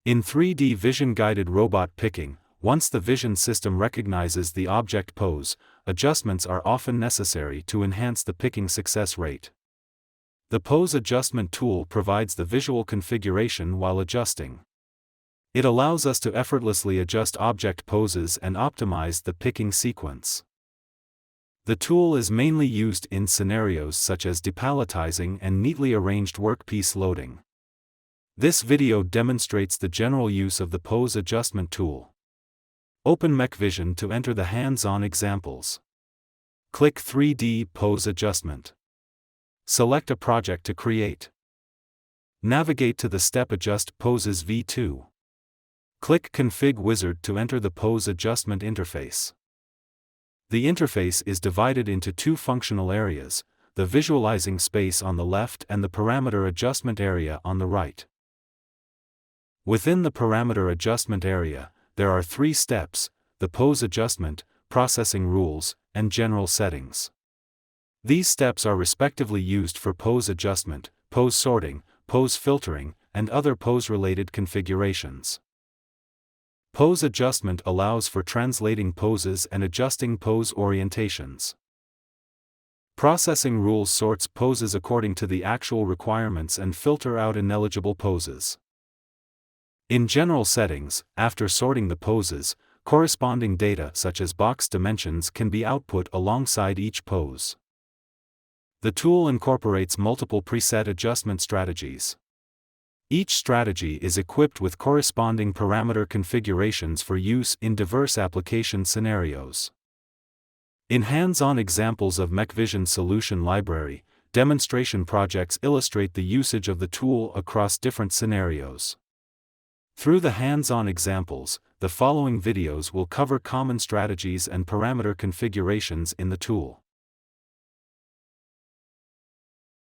In 3D vision-guided robot picking, once the vision system recognizes the object pose, adjustments are often necessary to enhance the picking success rate. The pose adjustment tool provides the visual configuration while adjusting. It allows us to effortlessly adjust object poses and optimize the picking sequence. The tool is mainly used in scenarios such as depalletizing and neatly arranged workpiece loading. This video demonstrates the general use of the pose adjustment tool. Open Mech-Vision to enter the hands-on examples. Click 3D Pose Adjustment. Select a project to create. Navigate to the Step Adjust Poses v2. Click Config Wizard to enter the pose adjustment interface. The interface is divided into two functional areas, the visualizing space on the left and the parameter adjustment area on the right. Within the parameter adjustment area, there are three steps: the pose adjustment, processing rules, and general settings. These steps are respectively used for pose adjustment, pose sorting, pose filtering, and other pose-related configurations. Pose adjustment allows for translating poses and adjusting pose orientations. Processing rules sorts poses according to the actual requirements and filter out ineligible poses. In general settings, after sorting the poses, corresponding data such as box dimensions can be output alongside each pose. The tool incorporates multiple preset adjustment strategies. Each strategy is equipped with corresponding parameter configurations for use in diverse application scenarios. In hands-on examples of Mech-Vision solution library, demonstration projects illustrate the usage of the tool across different scenarios. Through the hands-on examples, the following videos will cover common strategies and parameter configurations in the tool.